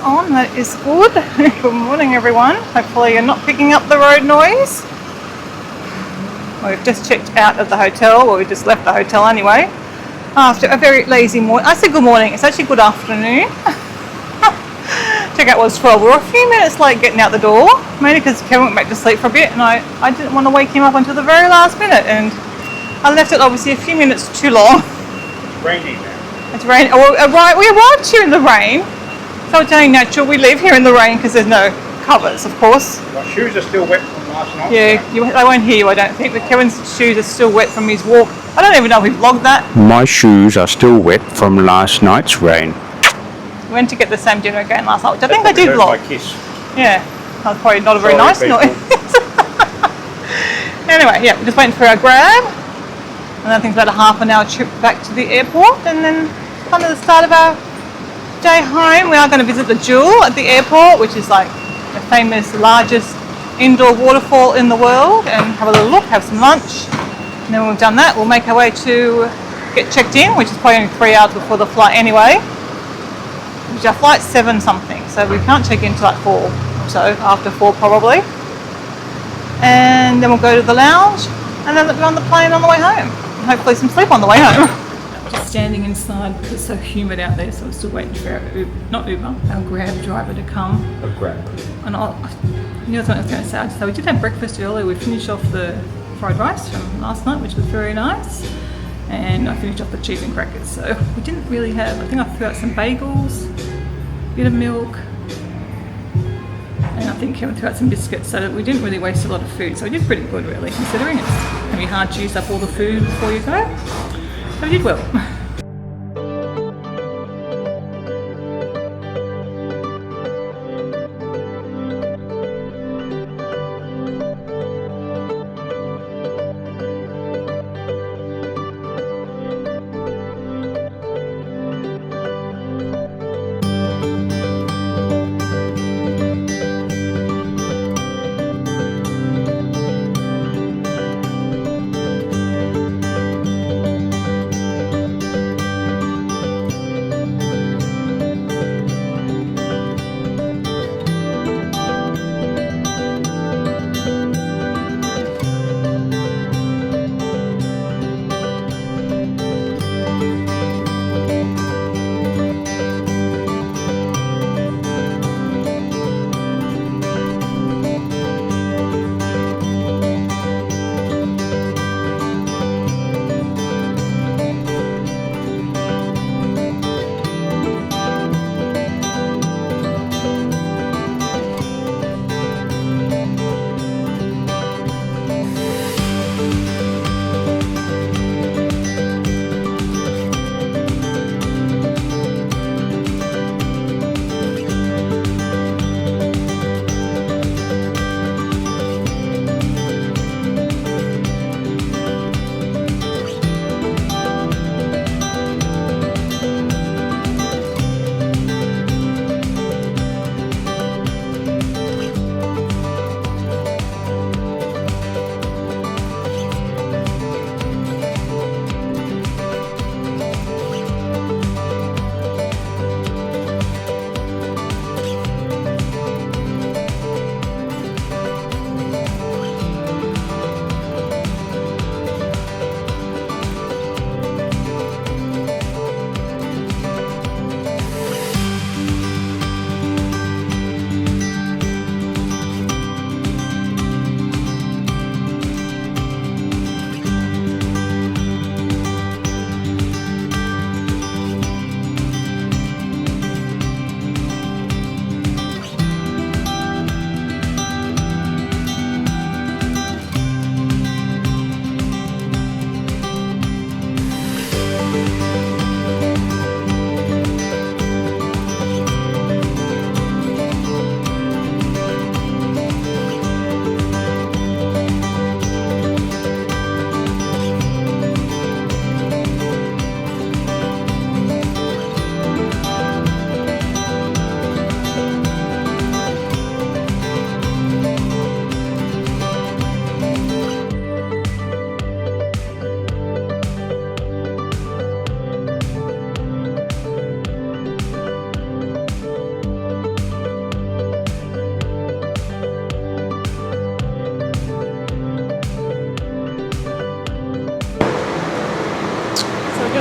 on. That is good. Good morning, everyone. Hopefully you're not picking up the road noise. We've just checked out of the hotel. Well, we just left the hotel anyway. After a very lazy morning. I said good morning. It's actually good afternoon. Checkout was 12. We're a few minutes late getting out the door. Mainly because Kevin went back to sleep for a bit and I didn't want to wake him up until the very last minute. And I left it obviously a few minutes too long. It's raining now. It's raining. Oh, right, we arrived here in the rain. So it's only natural we leave here in the rain because there's no covers, of course. My shoes are still wet from last night. Yeah, they won't hear you, I don't think. But Kevin's shoes are still wet from his walk. I don't even know if we vlogged that. My shoes are still wet from last night's rain. We went to get the same dinner again last night, which I think I did vlog. My kiss. Yeah, that was probably not a very nice noise. Anyway, yeah, we're just waiting for our grab. And I think it's about a half an hour trip back to the airport. And then kind of the start of our day home. We are going to visit the Jewel at the airport, which is like the famous largest indoor waterfall in the world, and have a little look, have some lunch, and then when we've done that we'll make our way to get checked in, which is probably only 3 hours before the flight anyway, which our flight's 7 something, so we can't check in till like 4 or so, after 4 probably, and then we'll go to the lounge and then we'll be on the plane on the way home, and hopefully some sleep on the way home. Just standing inside because it's so humid out there, so we're still waiting for our Grab driver to come. A grab. And I knew what I was going to say. So we did have breakfast earlier. We finished off the fried rice from last night, which was very nice. And I finished off the cheese and crackers. So we didn't really have, I think I threw out some bagels, a bit of milk, and I think Kevin threw out some biscuits, so that we didn't really waste a lot of food. So we did pretty good really, considering it's going to be hard to use up all the food before you go. So we did well.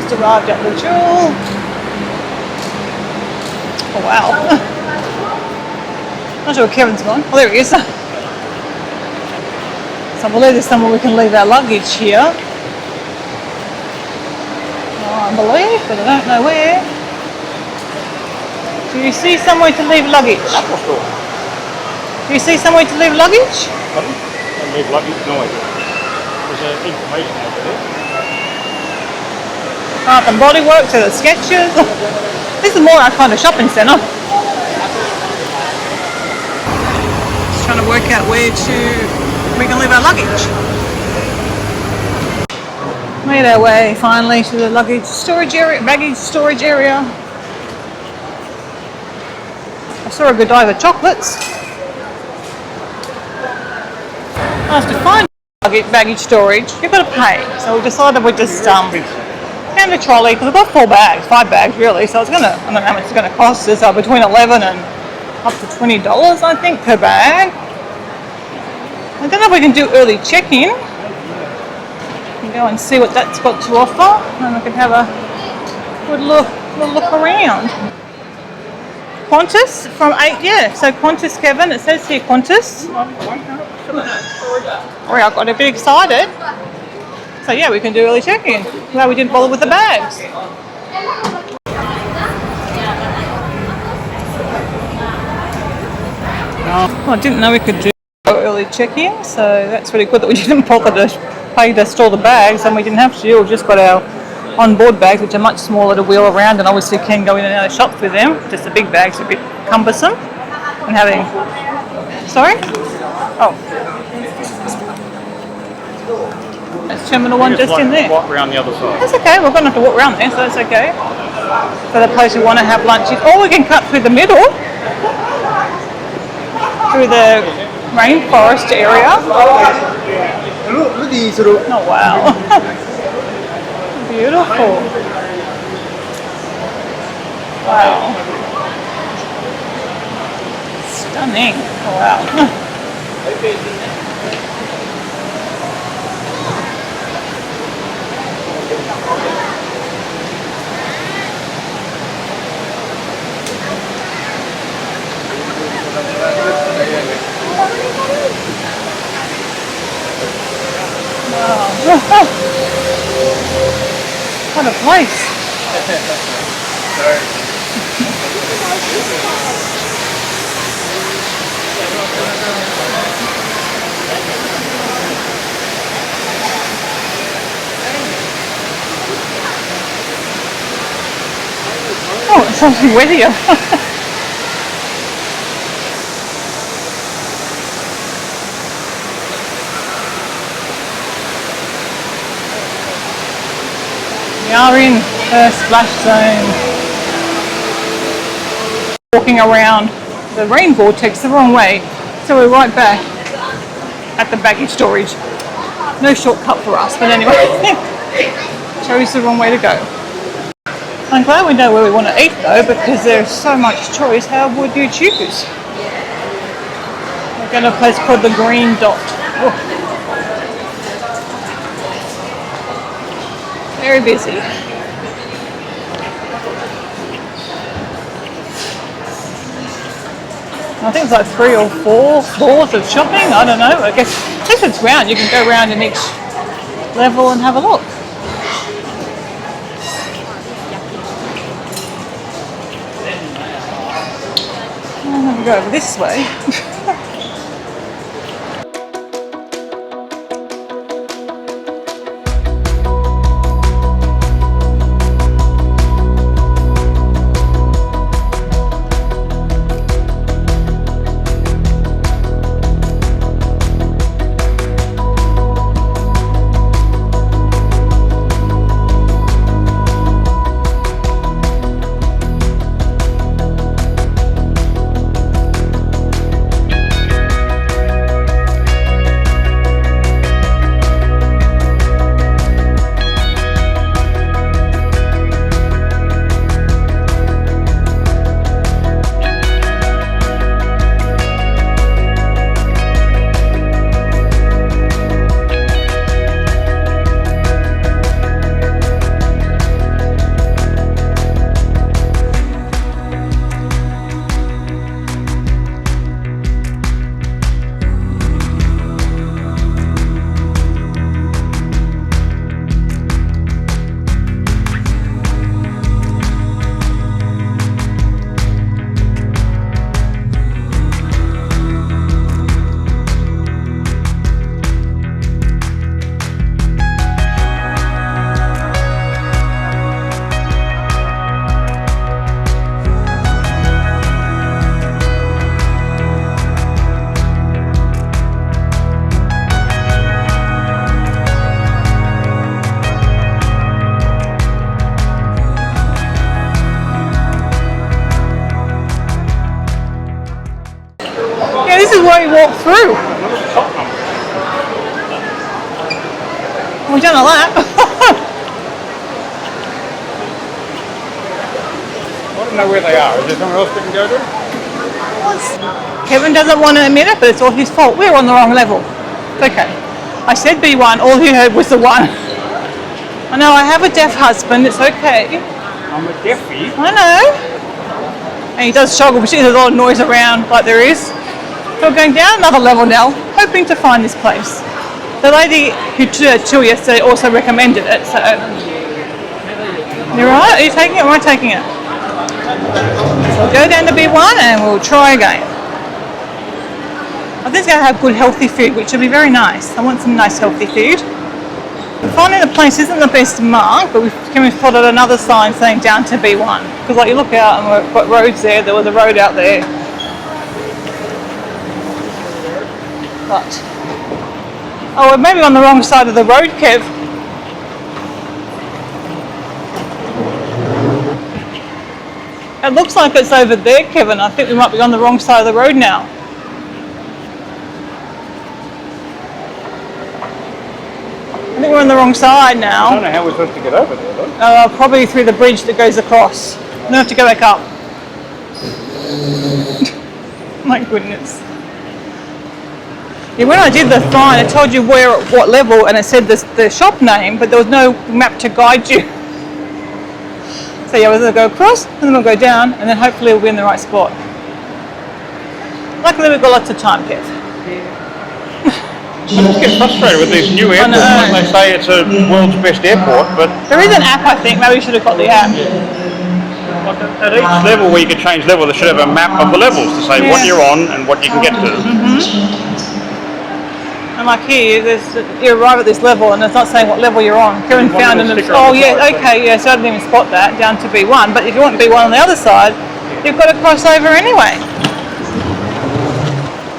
Just arrived at the Jewel. Oh wow. Not sure where Kevin's gone. Oh, there he is. So I believe there's somewhere we can leave our luggage here. Oh, I believe, but I don't know where. Do you see somewhere to leave luggage? Do you see somewhere to leave luggage? Pardon? Don't leave luggage? No idea. There's information over there. Bath and Body Works, so the Sketches. This is more our kind of shopping centre. Just trying to work out where we can leave our luggage. Made our way finally to the luggage storage area, baggage storage area. I saw a Godiva chocolates. To find baggage storage, you've got to pay. So we decided we'd just found a trolley because we've got 5 bags really. So it's gonna, I don't know how much it's going to cost us. Between $11 and up to $20, I think, per bag. I don't know if we can do early check-in. We can go and see what that's got to offer, and we can have a good look around. Qantas from 8, yeah. So Qantas, Kevin. It says here Qantas. Oh, I got a bit excited. So yeah, we can do early check-in. Glad we didn't bother with the bags. Well, I didn't know we could do early check-in, so that's really good that we didn't bother to pay to store the bags, and we didn't have to. We've just got our on-board bags, which are much smaller to wheel around, and obviously can go in and out of shops with them. Just the big bags are a bit cumbersome. And having... Sorry? Oh. That's Terminal 1 just in there. Walk around the other side. That's okay, we're going to have to walk around there, so that's okay. For the place we want to have lunch in. Or we can cut through the middle. Through the rainforest area. Oh wow. Beautiful. Wow. Stunning. Oh, wow. Wow. What a place. Oh, it's actually wet here. We are in the splash zone. Walking around the rain vortex the wrong way, so we're right back at the baggage storage. No shortcut for us, but anyway, chose the wrong way to go. I'm glad we know where we want to eat though, because there's so much choice. How would you choose? We're going to a place called the Green Dot. Oh. Very busy. I think it's like 3 or 4 floors of shopping. I don't know. I guess if it's round, you can go around in each level and have a look. I'm going to go over this way. is where you walk through. We've done a lap. I don't know where they are. Is there somewhere else we can go to? Kevin doesn't want to admit it, but it's all his fault. We're on the wrong level. It's okay. I said B1, all he heard was the one. I know, I have a deaf husband, it's okay. I'm a deafie. I know. And he does struggle, but there's a lot of noise around, like there is. So we're going down another level now, hoping to find this place. The lady who did tour yesterday also recommended it, so... You're right? Are you taking it or am I taking it? So we'll go down to B1 and we'll try again. I think it's going to have good healthy food, which will be very nice. I want some nice healthy food. Finding the place isn't the best mark, but we've spotted another sign saying down to B1. Because like you look out and we've got roads there, there was a road out there. But, oh, we're maybe on the wrong side of the road, Kev. It looks like it's over there, Kevin. I think we might be on the wrong side of the road now. I think we're on the wrong side now. I don't know how we're supposed to get over there, though. Probably through the bridge that goes across. I'm gonna have to go back up. My goodness. Yeah, when I did the sign, it told you where at what level, and it said the shop name, but there was no map to guide you. So yeah, we're gonna go across, and then we'll go down, and then hopefully we'll be in the right spot. Luckily, we've got lots of time, Kev. I just get frustrated with these new airports. Like they say it's a world's best airport, but there is an app, I think. Maybe we should have got the app. like at each level where you can change level, they should have a map of the levels to say what you're on and what you can get to. And like here, you arrive at this level and it's not saying what level you're on. Kevin found it. Oh yeah, okay, yeah. So I didn't even spot that down to B1. But if you want B1 on the other side, you've got to cross over anyway.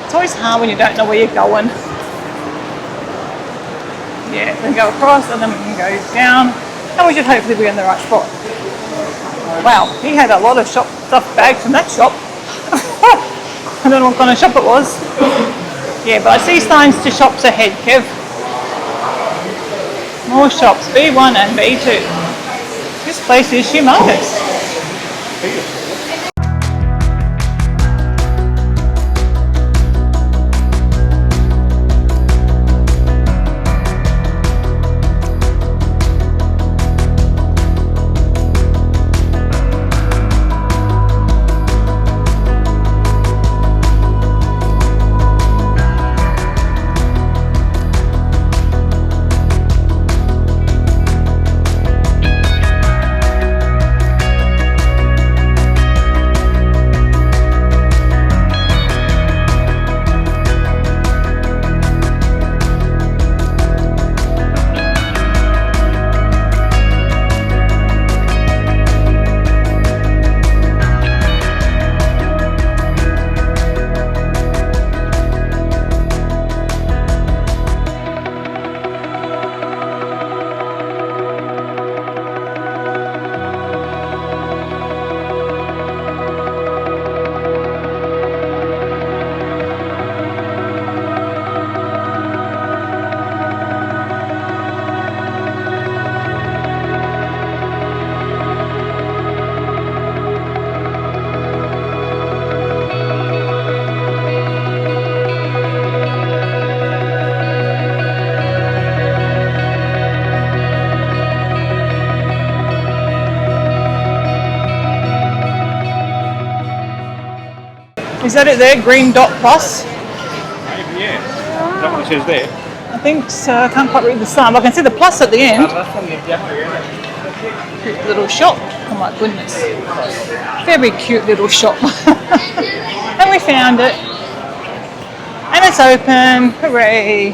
It's always hard when you don't know where you're going. Yeah, we can go across and then we can go down and we should hopefully be in the right spot. Wow, he had a lot of stuff bags from that shop. I don't know what kind of shop it was. Yeah, but I see signs to shops ahead, Kev. More shops, B1 and B2. This place is humongous. Is that it there? Green dot plus? Maybe, yeah. Is that what it says there? I think so. I can't quite read the sign, but I can see the plus at the end. Cute little shop. Oh my goodness. Very cute little shop. And we found it. And it's open. Hooray.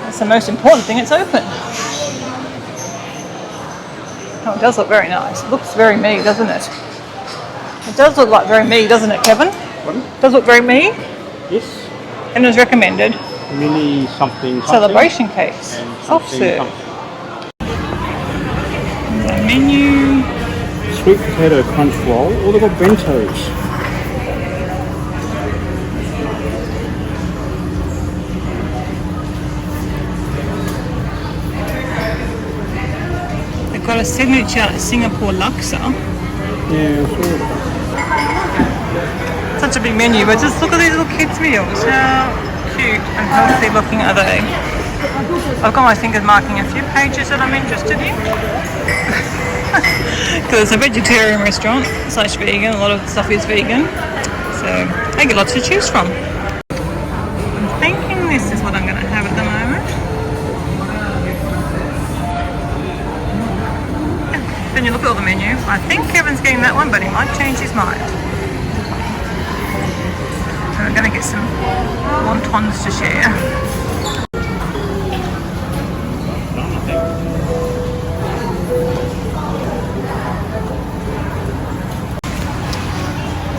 That's the most important thing, it's open. Oh, it does look very nice. It looks very me, doesn't it? It does look like very me, doesn't it, Kevin? Pardon? It does look very me. Yes. And it was recommended. Mini something. Celebration cakes. Soft serve. Menu. Sweet potato crunch roll. Oh, they've got bentos. got a signature Singapore laksa. Yeah, sure. Such a big menu, but just look at these little kids' meals. How cute and healthy looking are they? I've got my fingers marking a few pages that I'm interested in. Because it's a vegetarian restaurant / vegan, a lot of stuff is vegan. So I get lots to choose from. I'm thinking this is what I'm going to have at the moment. Then you look at all the menu. I think Kevin's getting that one, but he might change his mind. So we're going to get some wontons to share.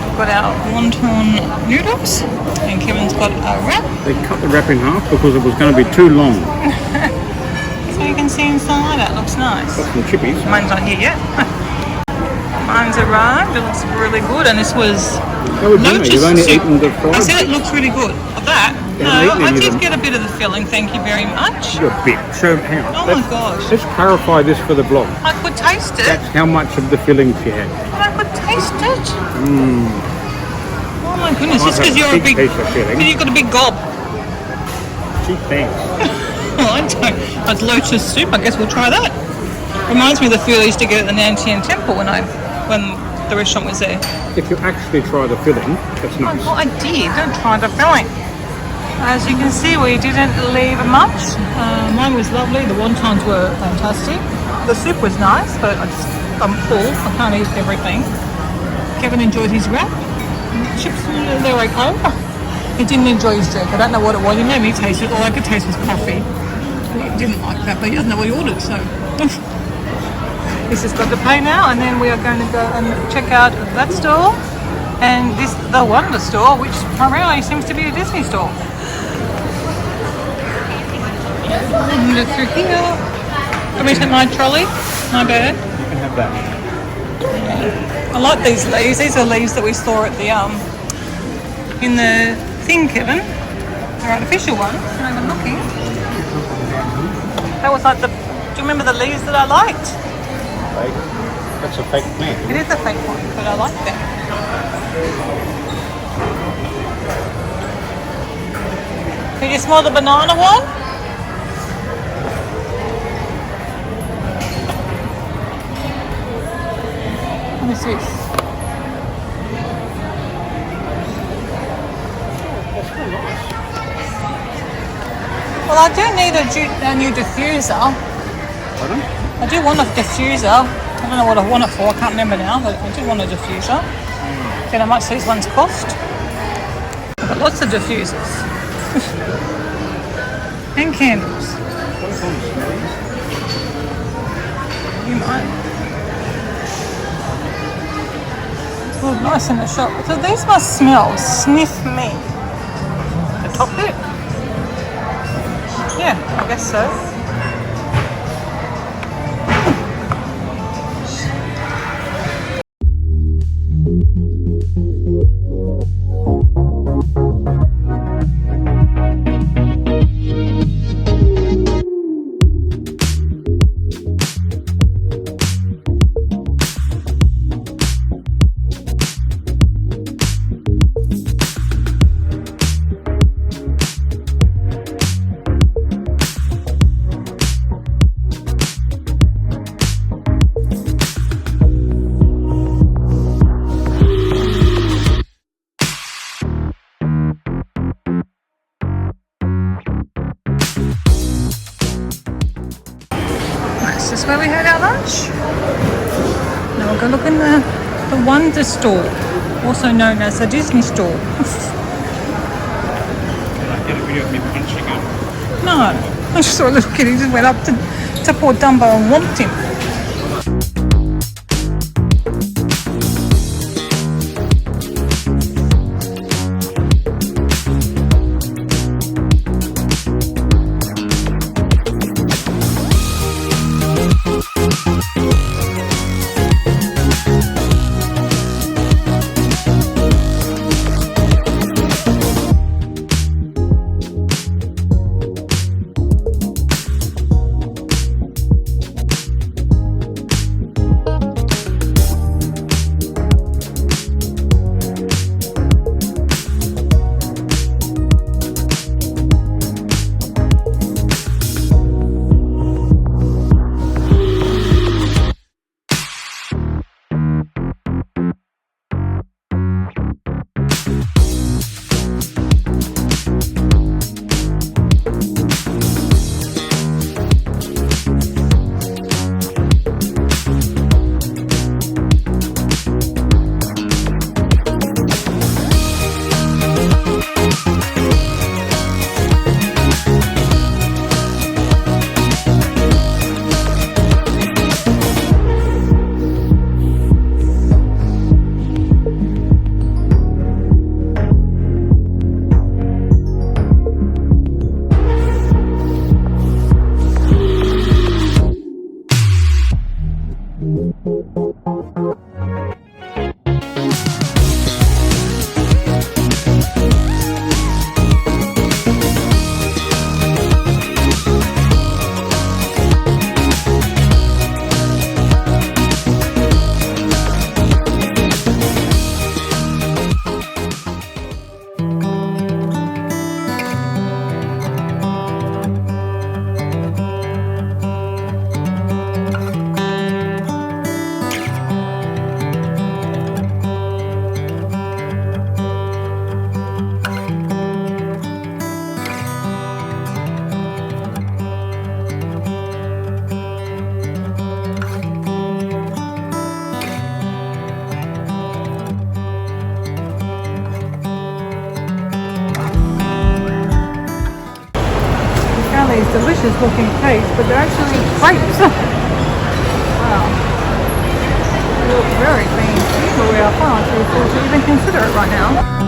We've got our wonton noodles, and Kevin's got a wrap. They cut the wrap in half because it was going to be too long. So you can see inside, it looks nice. Got some chippies. Mine's not here yet. Mine's arrived, it looks really good, and this was lotus You've only soup. eaten the fried. I said it looks really good. Of that? You No, haven't eaten I any of did them. get a bit of the filling, thank you very much. You're a bit. So hang on. Oh my gosh. Let's clarify this for the blog. I could taste it. That's how much of the filling she had. But I could taste it. Oh my goodness, Might just because have you're a a big big, piece of filling. because you've got a big gob. Gee, thanks. Well, I don't. It's lotus soup. I guess we'll try that. Reminds me of the food I used to get at the Nantian Temple when the restaurant was there. If you actually try the filling, that's Oh, nice. well, I did. Don't try the filling. As you can see, we didn't leave much. Mine was lovely. The wontons were fantastic. The soup was nice, but I'm full. I can't eat everything. Kevin enjoyed his wrap. Chips, they're okay. He didn't enjoy his drink. I don't know what it was. He made me taste it. All I could taste was coffee. He didn't like that, but he doesn't know what he ordered, so. This has got to pay now, and then we are going to go and check out that store and the Wonder store, which primarily seems to be a Disney store. And look through here. Can we take my trolley? My bag. You can have that. I like these leaves. These are leaves that we saw at the in the thing, Kevin. They're artificial ones. And I'm looking. That was like the. Do you remember the leaves that I liked? That's a fake plant. It is a fake one, but I like them. Can you smell the banana one? What is this? Well, I do need a new diffuser. Pardon? I do want a diffuser. I don't know what I want it for. I can't remember now, but I do want a diffuser. Do you know how much these ones cost? I've got lots of diffusers. And candles. You might. It's all nice in the shop. So these must smell. Sniff me. The top bit? Yeah, I guess so. This is where we had our lunch. Now we'll go look in the Wonder store, also known as the Disney store. Get a video of me punching up. No, I just saw a little kid who just went up to poor Dumbo and whomped him. delicious looking cakes, but they're actually grapes. Wow. They look very fancy, but we are far too full to even consider it right now.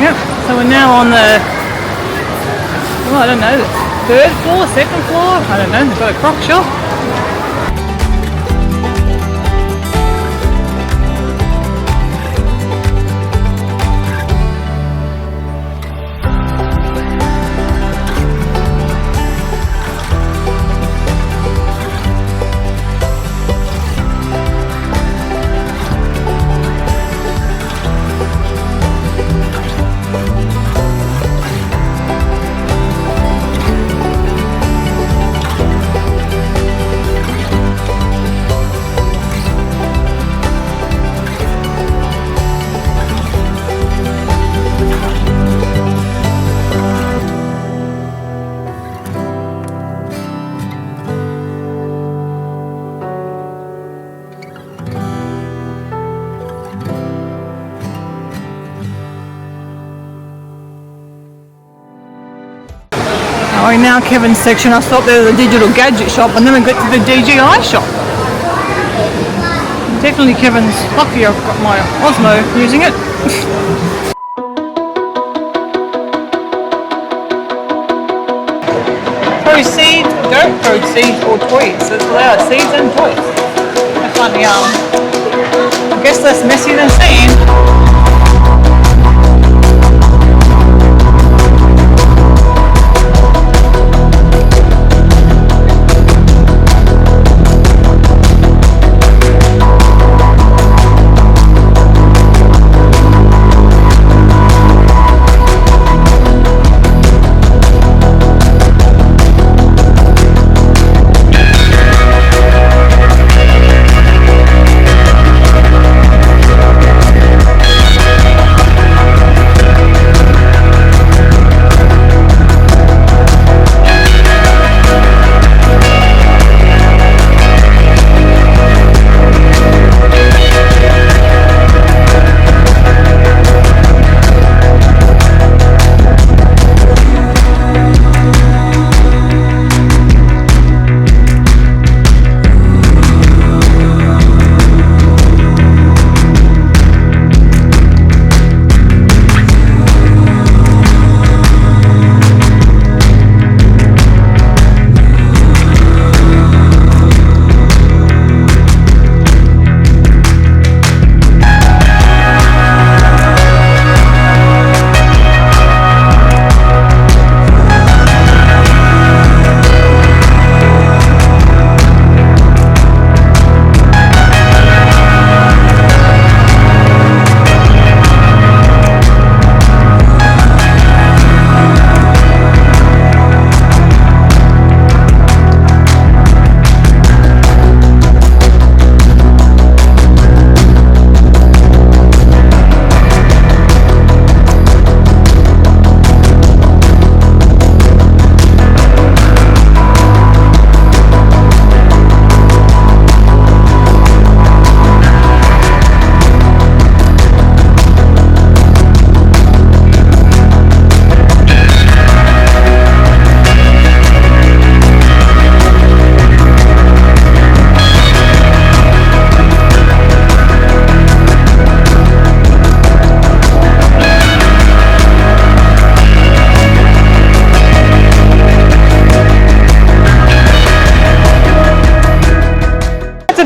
Yep, so we're now on the, I don't know, the third floor, second floor, I don't know, they've got a crock shop. We're now Kevin's section. I stopped there at the digital gadget shop and then we got to the DJI shop. Definitely Kevin's lucky I've got my Osmo using it. Proceed, don't proceed or toys. So it's allowed seeds and toys. I find the I guess less messy than sand.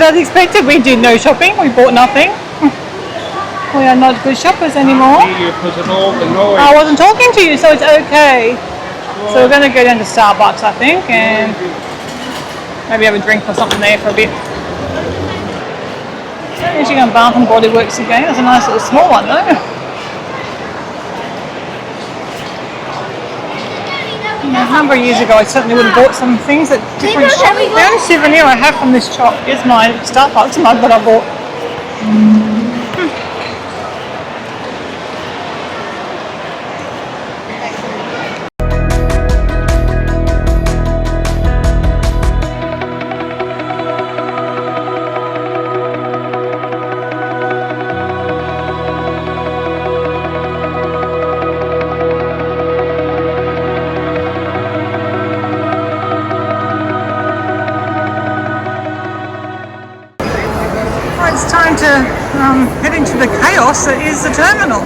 as expected. We did no shopping. We bought nothing. We are not good shoppers anymore. I wasn't talking to you, so it's okay. So we're going to go down to Starbucks, I think, and maybe have a drink or something there for a bit. Usually on Bath and Body Works again. That's a nice little small one though. A number of years ago, I certainly would have bought some things at different shops. The only souvenir I have from this shop is my Starbucks mug that I bought. It's time to head into the chaos that is the terminal.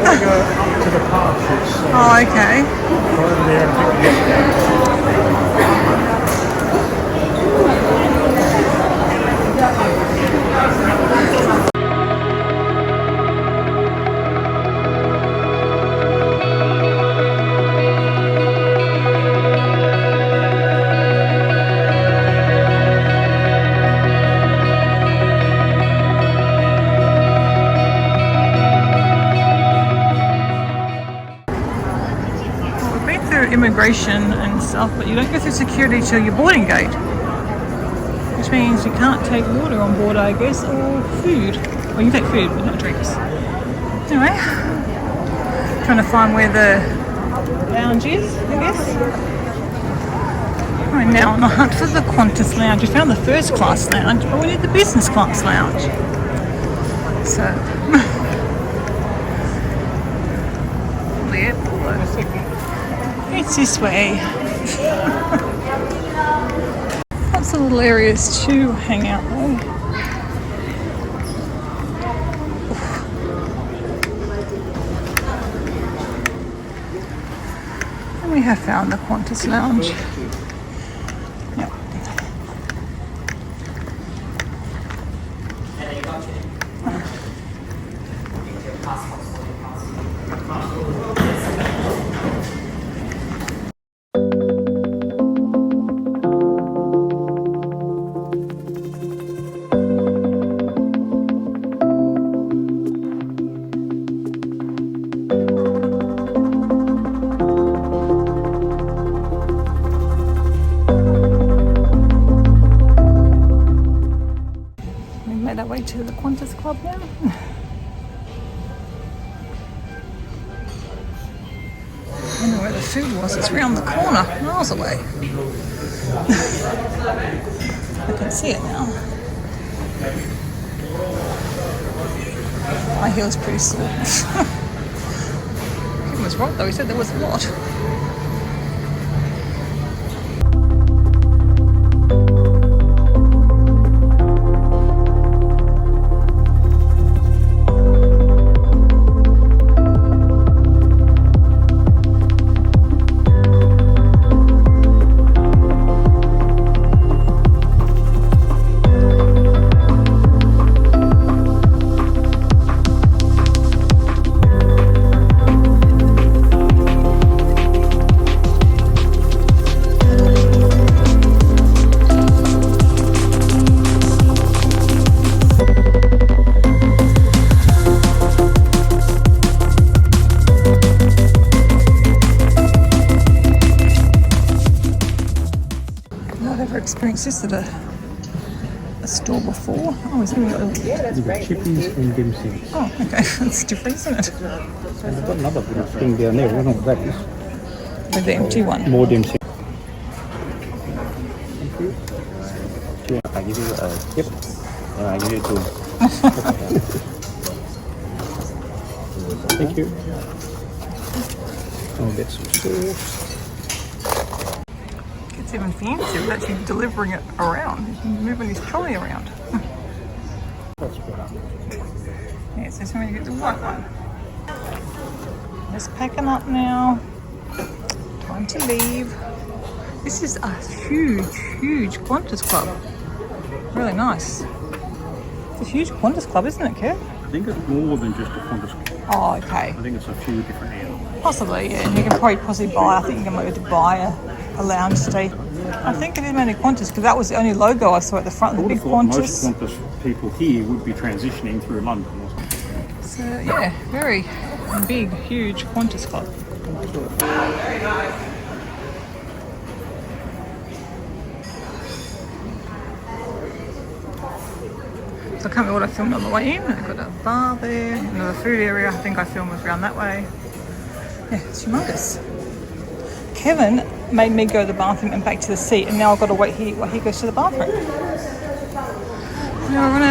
Go up to the park. Oh, okay. Over there and pick the guests up. Immigration and stuff, but you don't go through security till your boarding gate, which means you can't take water on board, I guess, or food. Well, you can take food, but not drinks. Anyway, trying to find where the lounge is, I guess. We're now on the hunt for the Qantas lounge. We found the first class lounge, but we need the business class lounge. So, the airport. It's this way. Lots of little areas to hang out though. And we have found the Qantas lounge. Yep. Our way to the Qantas Club now. I don't know where the food was. It's round the corner, miles away. I can see it now. My heel's pretty sore. He was right though. He said there was a lot. Experienced this at a store before. Oh, is there You've got chippies and dim sums. Oh, okay. That's different, isn't it? And I've got another little thing down there. I don't know what that is. With the empty one. More dim sums. Thank you. Do you want, I give you a yep. I give you two. Thank you. I'll get some sauce. It's even fancy with actually delivering it around. He's moving his trolley around. That's better. Yeah, so somebody get the white one. Just packing up now. Time to leave. This is a huge, huge Qantas club. Really nice. It's a huge Qantas club, isn't it, Kev? I think it's more than just a Qantas club. Oh, okay. I think it's a few different areas. Possibly, yeah. And you can probably possibly buy, I think you can maybe buy a lounge stay. I think it is mainly Qantas because that was the only logo I saw at the front of the big Most Qantas. Qantas people here would be transitioning through London or something. So, yeah, very big, huge Qantas club. So I can't remember what I filmed on the way in. I've got a bar there, another food area. I think I filmed around that way. Yeah, it's humongous. Kevin made me go to the bathroom and back to the seat, and now I've got to wait here while he goes to the bathroom.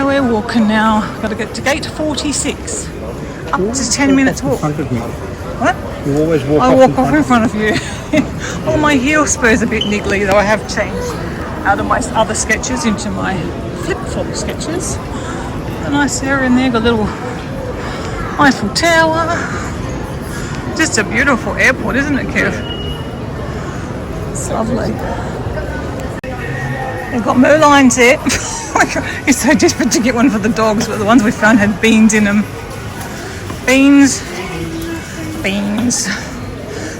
We're walking now. Got to get to gate 46. Up to 10 minutes walk. In front of me. What? You always walk I walk off in front of you. Well, my heel spur's a bit niggly, though I have changed out of my other sketches into my flip-flop sketches. A nice area in there, got a little Eiffel Tower. Just a beautiful airport, isn't it, Kev? It's lovely. They've got merlines there. You're so desperate to get one for the dogs, but the ones we found had beans in them. Beans.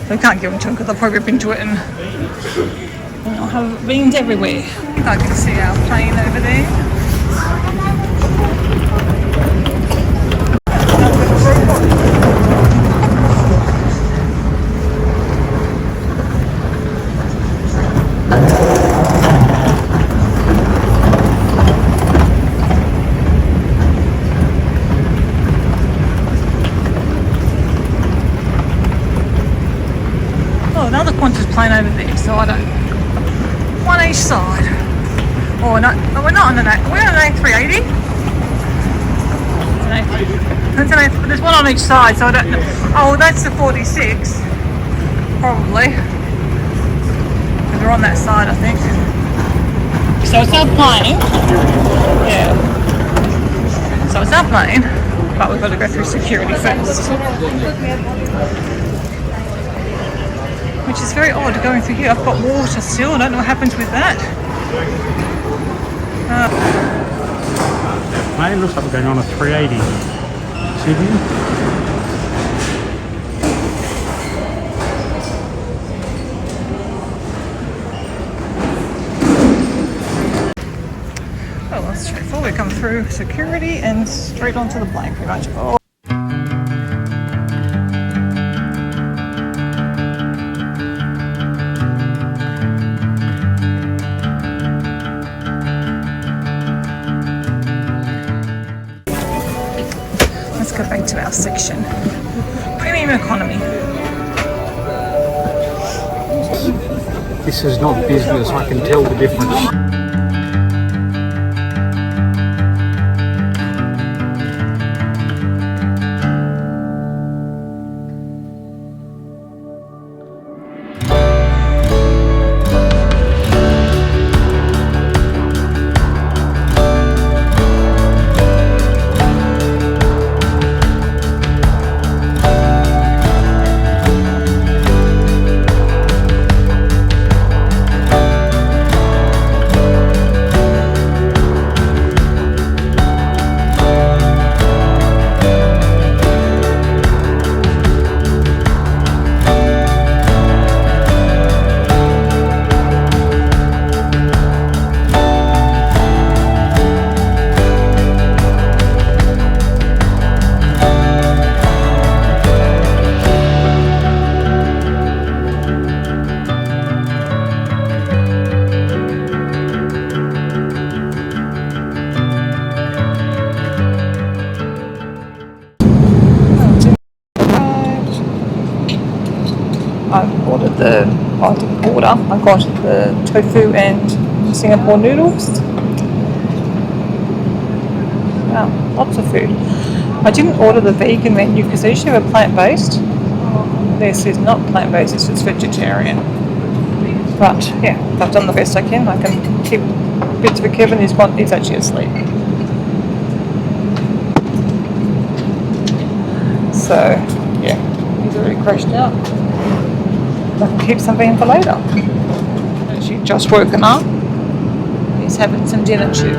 We can't give them to them because they'll probably rip into it and I'll have beans everywhere. I can see our plane over there. Another Qantas plane over there, so I don't. One each side. Oh no, we're not on an A. We're on an A380. But there's one on each side, so I don't know. Oh, that's the 46, probably. Because we're on that side, I think. So it's our plane. Yeah. So it's our plane, but we've got to go through security first. Which is very odd going through here. I've got water still. I don't know what happens with that. Mate, looks like we're going on a 380. Sydney. Well, that's straightforward. We come through security and straight onto the plane pretty much. Oh. Go back to our section. Premium economy. This is not business, I can tell the difference. I didn't order. I got the tofu and Singapore noodles. Wow, lots of food. I didn't order the vegan menu because they usually have a plant-based. This is not plant-based, it's just vegetarian. But yeah, I've done the best I can. I can keep bits for Kevin. He's actually asleep. So yeah, he's already crashed out. I can keep something for later. She's just woken up. He's just having some dinner too.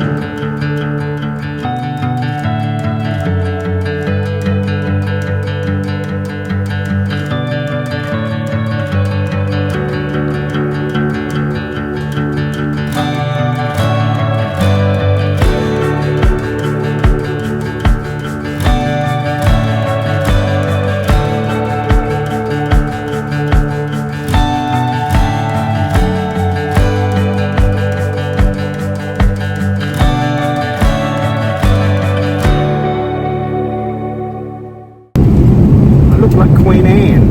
Like Queen Anne.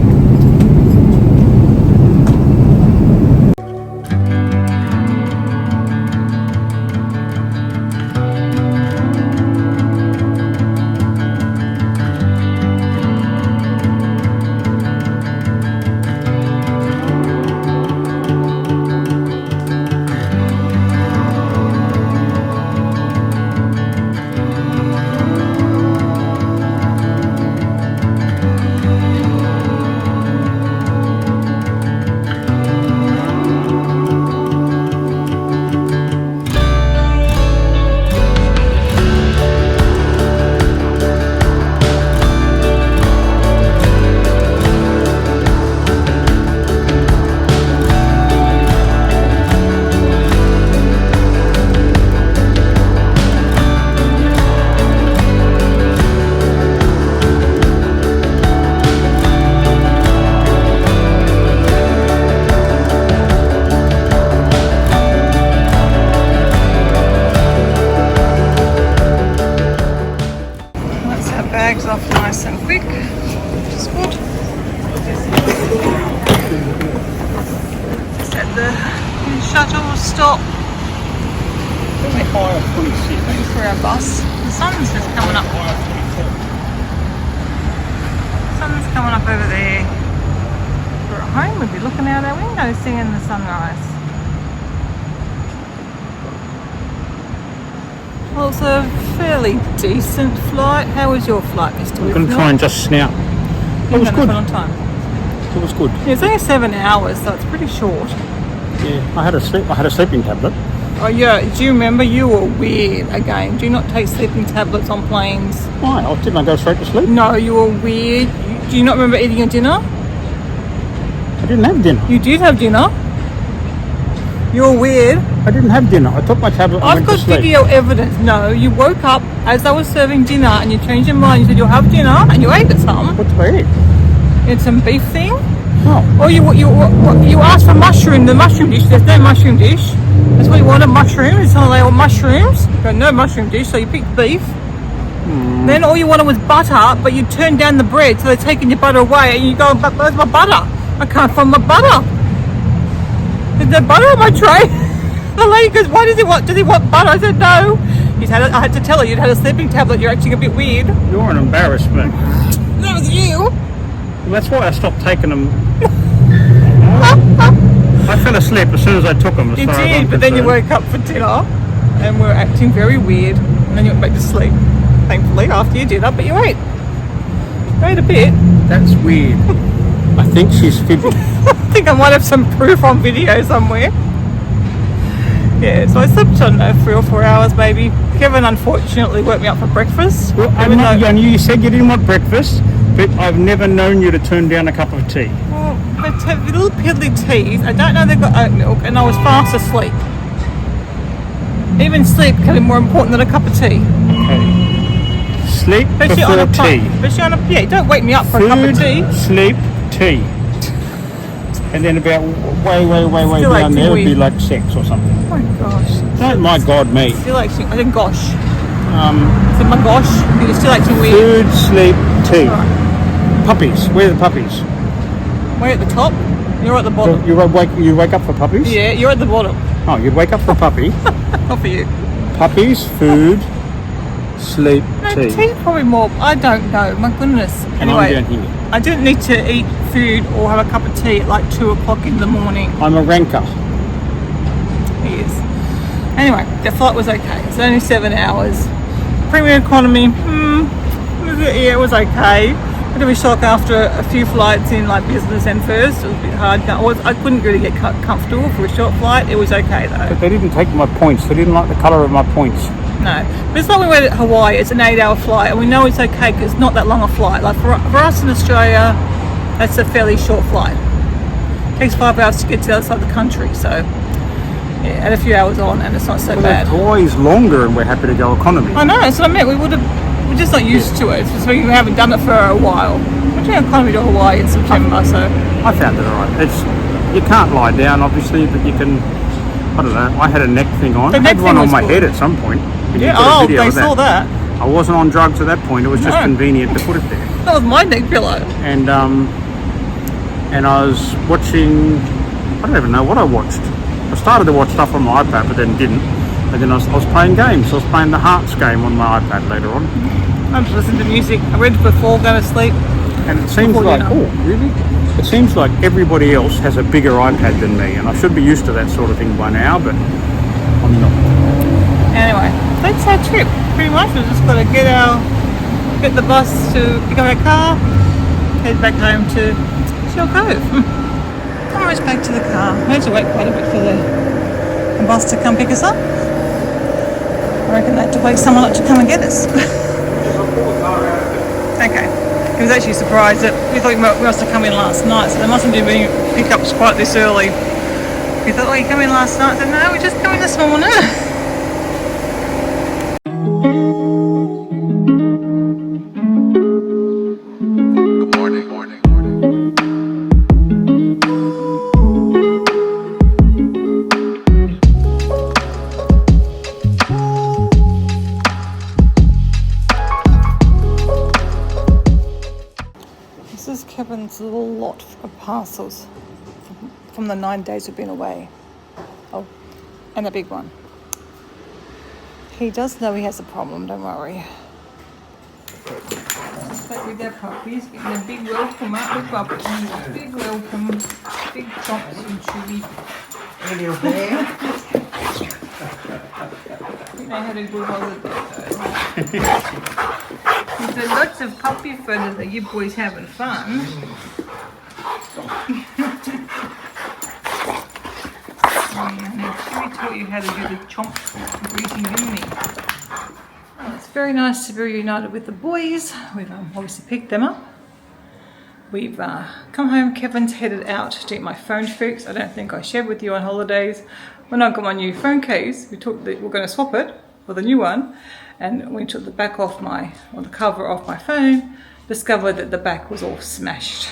Bags off nice and quick, which is good. Just at the shuttle stop. Waiting for our bus. The sun's just coming up. Sun's coming up over there. If we're at home, we'd be looking out our window seeing the sunrise. Well, it's a fairly decent flight. How was your flight, Mr. I'm going to try and just snout. It was good. On time. It was good. Yeah, it's only 7 hours, so it's pretty short. Yeah, I had a sleeping tablet. Oh yeah, do you remember you were weird again? Do you not take sleeping tablets on planes? Why? Didn't I go straight to sleep? No, you were weird. Do you not remember eating your dinner? I didn't have dinner. You did have dinner. You were weird. I didn't have dinner. I took my tablet and I've went got to sleep. video evidence. No, you woke up as I was serving dinner and you changed your mind. You said you'll have dinner and you ate some. What did I eat? You had some beef thing. Oh. Or you asked for mushroom, the mushroom dish. There's no mushroom dish. That's what you wanted, mushrooms. It's not like all mushrooms. You go, no mushroom dish, so you picked beef. Then all you wanted was butter, but you turned down the bread, so they're taking your butter away, and you go, but where's my butter? I can't find my butter. There's no butter on my tray. The lady goes, why does he want butter? I said, no. I had to tell her you'd had a sleeping tablet, you're acting a bit weird. You're an embarrassment. That was you. Well, that's why I stopped taking them. I fell asleep as soon as I took them. You did, but then you woke up for dinner and were acting very weird, and then you went back to sleep. Thankfully, after you did that, but you ate. You ate a bit. That's weird. I think she's fibbing. I think I might have some proof on video somewhere. Yeah, so I slept, I don't know, 3 or 4 hours maybe. Kevin unfortunately woke me up for breakfast. Well, I knew you said you didn't want breakfast, but I've never known you to turn down a cup of tea. Well, they have little piddly teas. I don't know they've got oat milk, and I was fast asleep. Even sleep can be more important than a cup of tea. Okay. Sleep Especially before on a tea. Especially on a, yeah, don't wake me up for Food, a cup of tea. sleep, tea. And then about way Still down there would be weird. like sex or something. Oh my gosh. Don't my God me. Still acting, I said gosh. I said my gosh, you're still acting weird. Food, sleep, tea. Alright. Puppies. Where are the puppies? We're at the top, you're at the bottom. You wake up for puppies? Yeah, you're at the bottom. Oh, you'd wake up for a puppy. Not for you. Puppies, food, sleep, No, tea. tea's probably more, I don't know, my goodness. And Anyway, I'm down here. I didn't need to eat food or have a cup of tea at like 2 o'clock in the morning. I'm a ranker. He is. Anyway, the flight was okay. It's only 7 hours. Premium economy, yeah, it was okay. bit of a shock after a few flights in like business and first. It was a bit hard. I couldn't really get comfortable for a short flight. It was okay though. But they didn't take my points. They didn't like the colour of my points. No, but it's like we went to Hawaii. It's an 8-hour flight, and we know it's okay because it's not that long a flight. Like for us in Australia, that's a fairly short flight. It takes 5 hours to get to the other side of the country, so yeah, add a few hours on, and it's not so bad. Hawaii's longer, and we're happy to go economy. I know, that's what I meant. We're just not used to it, so we haven't done it for a while. We're doing economy to Hawaii in September, so I found it alright. You can't lie down, obviously, but you can. I don't know. I had a neck thing on. I had one on my head at some point. Yeah. Oh, they saw that. I wasn't on drugs at that point. It was just convenient to put it there. That was my neck pillow. And I was watching. I don't even know what I watched. I started to watch stuff on my iPad, but then didn't. And then I was playing games. I was playing the Hearts game on my iPad later on. I'm just listening to music. I read before going to sleep. And it seems like, oh, really? It seems like everybody else has a bigger iPad than me, and I should be used to that sort of thing by now, but I'm not. Anyway, that's our trip. Pretty much, we've just got to get the bus to pick up our car, head back home to Shell Cove. Almost back to the car. We had to wait quite a bit for the bus to come pick us up. I reckon they had to wait someone up to come and get us. Okay. He was actually surprised that we thought we must have come in last night, so they mustn't do any pickups quite this early. We thought, oh, you come in last night? I said, no, we just come in this morning. Kevin's little lot of parcels from the 9 days we've been away. Oh, and a big one. He does know he has a problem, don't worry. But with their puppies, getting a big welcome out with puppies. Big welcome, big chomps and chewy. Hello there. They had a good holiday though. There's lots of puppy photos that you boys having fun. Chewy taught you how to do the chomp greeting, didn't he? Oh, it's very nice to be reunited with the boys. We've obviously picked them up. We've come home. Kevin's headed out to get my phone fixed. I don't think I shared with you on holidays. When I got my new phone case, we're going to swap it for the new one. And when we took the back off the cover off my phone, discovered that the back was all smashed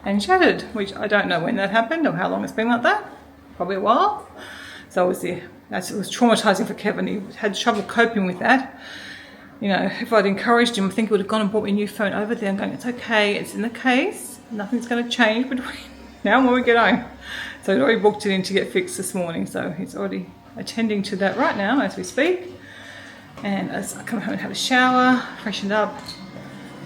and shattered, which I don't know when that happened or how long it's been like that. Probably a while. So it was traumatizing for Kevin. He had trouble coping with that. You know, if I'd encouraged him, I think he would have gone and bought me a new phone over there. I'm going, it's okay, it's in the case. Nothing's going to change between now and when we get home. So he'd already booked it in to get fixed this morning. So he's already attending to that right now as we speak. And as I come home and have a shower, freshened up,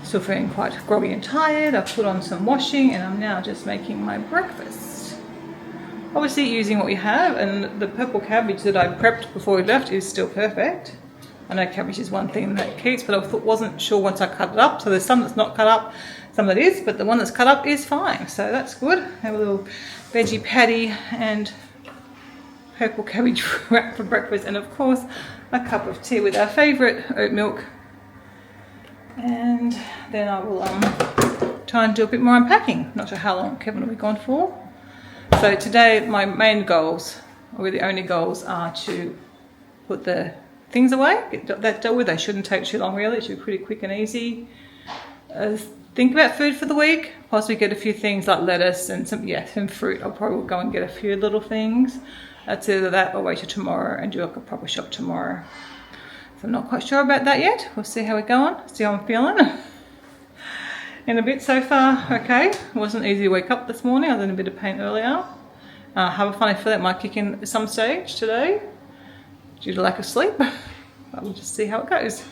still feeling quite groggy and tired, I've put on some washing and I'm now just making my breakfast. Obviously using what we have, and the purple cabbage that I prepped before we left is still perfect. I know cabbage is one thing that keeps, but I wasn't sure once I cut it up. So there's some that's not cut up, some that is, but the one that's cut up is fine. So that's good. Have a little veggie patty and purple cabbage wrap for breakfast, and of course a cup of tea with our favourite oat milk. And then I will try and do a bit more unpacking. Not sure how long Kevin will be gone for. So today my main goals, or the only goals, are to put the things away, get that dealt with. They shouldn't take too long really, it should be pretty quick and easy. Think about food for the week, possibly get a few things like lettuce and some fruit. I'll probably go and get a few little things. That's either that or wait till tomorrow and do like a proper shop tomorrow. So I'm not quite sure about that yet. We'll see how we're going, see how I'm feeling. In a bit so far, okay. It wasn't easy to wake up this morning. I was in a bit of pain earlier. I have a funny feeling it might kick in at some stage today due to lack of sleep. But we'll just see how it goes.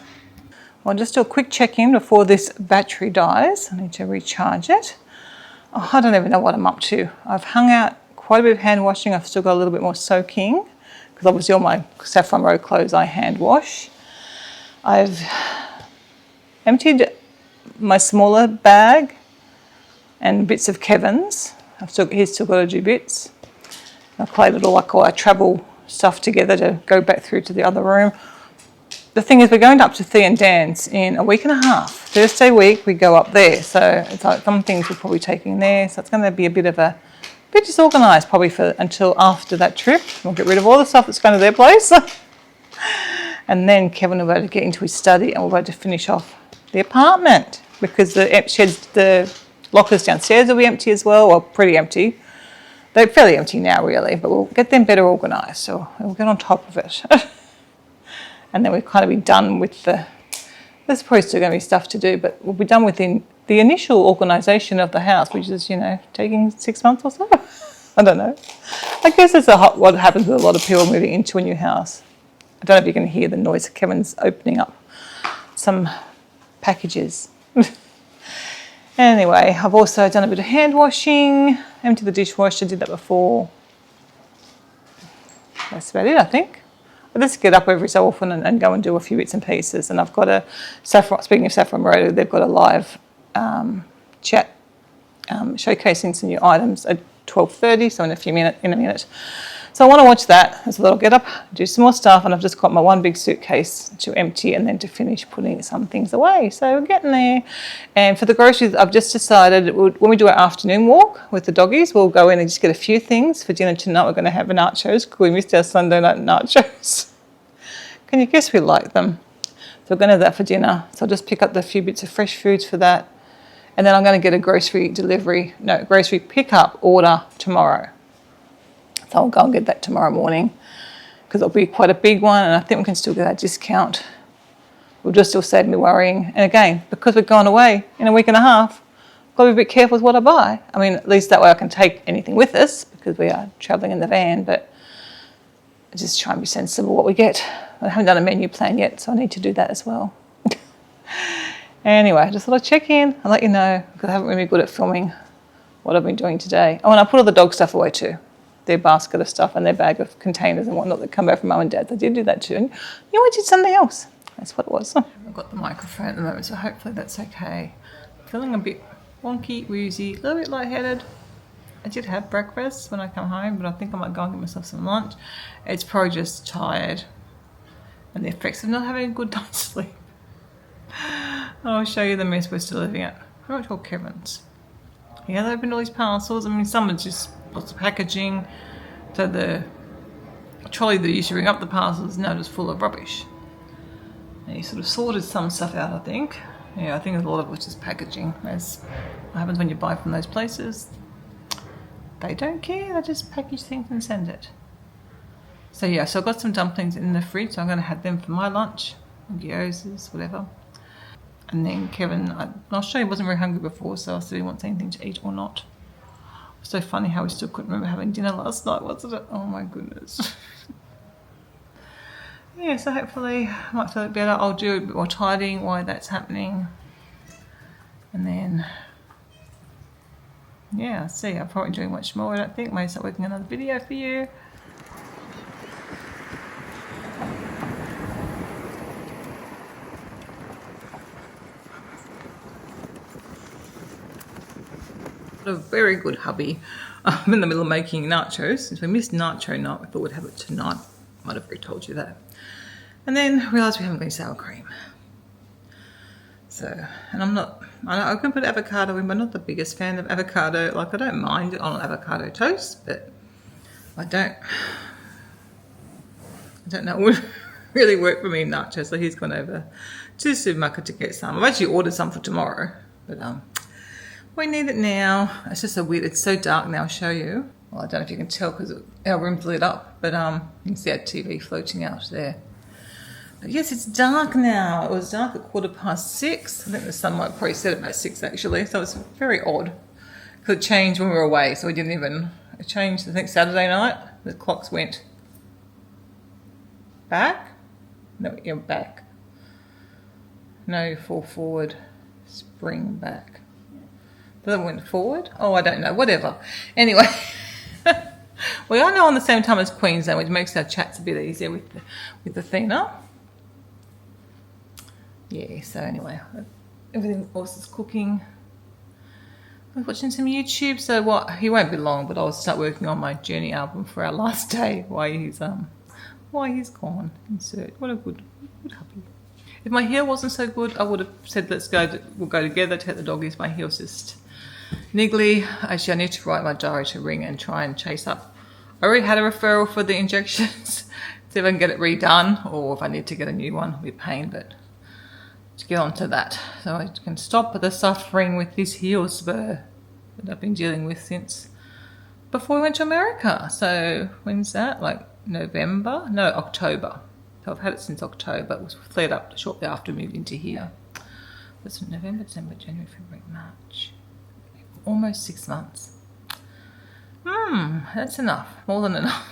Well, just do a quick check-in before this battery dies. I need to recharge it. Oh, I don't even know what I'm up to. I've hung out quite a bit of hand washing. I've still got a little bit more soaking because obviously all my Saffron Road clothes I hand wash. I've emptied my smaller bag and bits of Kevin's. He's still got to do bits. I collated all like all our travel stuff together to go back through to the other room. The thing is, we're going up to Thea and Dan's in a week and a half. Thursday week we go up there, so it's like some things we're probably taking there. So it's going to be a bit disorganised probably until after that trip. We'll get rid of all the stuff that's going to their place, and then Kevin will be able to get into his study and we'll be able to finish off the apartment because the lockers downstairs will be empty as well, or pretty empty. They're fairly empty now, really, but we'll get them better organised, so we'll get on top of it. And then we'll kind of be done with there's probably still going to be stuff to do, but we'll be done with the initial organisation of the house, which is, taking 6 months or so. I don't know. I guess it's what happens with a lot of people moving into a new house. I don't know if you can hear the noise of Kevin's opening up some packages. Anyway, I've also done a bit of hand washing, emptied the dishwasher, did that before. That's about it, I think. I just get up every so often and go and do a few bits and pieces. And I've got speaking of Saffron Road, they've got a live chat showcasing some new items at 12:30, so in a minute. So I want to watch that as well. I'll get up, do some more stuff, and I've just got my one big suitcase to empty and then to finish putting some things away. So we're getting there. And for the groceries, I've just decided when we do our afternoon walk with the doggies, we'll go in and just get a few things. For dinner tonight, we're going to have nachos because we missed our Sunday night nachos. Can you guess we like them? So we're going to have that for dinner. So I'll just pick up the few bits of fresh foods for that. And then I'm going to get a grocery pickup order tomorrow. So I'll go and get that tomorrow morning because it'll be quite a big one, and I think we can still get that discount. We'll just still save me worrying. And again, because we're going away in a week and a half, I've got to be a bit careful with what I buy. I mean, at least that way I can take anything with us because we are travelling in the van, but just try and be sensible what we get. I haven't done a menu plan yet, so I need to do that as well. Anyway, I just thought I'd check in and let you know because I haven't really been good at filming what I've been doing today. Oh, and I put all the dog stuff away too. Their basket of stuff and their bag of containers and whatnot that come back from Mum and Dad. I did do that too. And I did something else. That's what it was. I've got the microphone at the moment, so hopefully that's okay. Feeling a bit wonky, woozy, a little bit lightheaded. I did have breakfast when I come home, but I think I might go and get myself some lunch. It's probably just tired and the effects of not having a good night's sleep. I'll show you the mess we're still living at. How much called Kevin's? Yeah, they opened all these parcels. I mean, some are just lots of packaging. So the trolley that used to bring up the parcels is now just full of rubbish. And he sort of sorted some stuff out, I think. Yeah, I think a lot of it's just packaging. As what happens when you buy from those places. They don't care, they just package things and send it. So yeah, so I've got some dumplings in the fridge, so I'm going to have them for my lunch. Gyozas, whatever. And then Kevin, I'll show you, he wasn't very hungry before, so I'll see if he wants anything to eat or not. It's so funny how we still couldn't remember having dinner last night, wasn't it? Oh my goodness. Yeah, so hopefully I might feel a bit better. I'll do a bit more tidying while that's happening. And then, yeah, I'll see. I'll probably doing much more, I don't think. Maybe start working on another video for you. A very good hubby. I'm in the middle of making nachos. Since we missed nacho night, we thought we'd have it tonight. Might have already told you that. And then realised we haven't got any sour cream. So, and I can put avocado in, but I'm not the biggest fan of avocado. Like, I don't mind it on avocado toast, but I don't know, it would really work for me in nachos. So he's gone over to the supermarket to get some. I've actually ordered some for tomorrow, but we need it now. It's just so weird. It's so dark now. I'll show you. Well, I don't know if you can tell because our room's lit up, but you can see our TV floating out there. But yes, it's dark now. It was dark at 6:15. I think the sunlight probably set about 6 actually. So it's very odd because it changed when we were away. So we didn't even, it changed, I think Saturday night. The clocks went back. No, yeah, back. No, fall forward, spring back. That went forward? Oh, I don't know. Whatever. Anyway, we are now on the same time as Queensland, which makes our chats a bit easier with Athena. Yeah, so anyway, everything else is cooking. I was watching some YouTube, so what? He won't be long, but I'll start working on my journey album for our last day. Why he's gone. Insert. What a good hubby. If my heel wasn't so good, I would have said we'll go together, take the doggies. My heel's just niggly. Actually, I need to write my diary to ring and try and chase up. I already had a referral for the injections. See if I can get it redone, or if I need to get a new one, it'll be a pain, but to get onto that. So I can stop the suffering with this heel spur that I've been dealing with since before we went to America. So when's that? Like November? No, October. So I've had it since October. It was flared up shortly after we moved into here. That's November, December, January, February, March. Almost 6 months. That's enough. More than enough.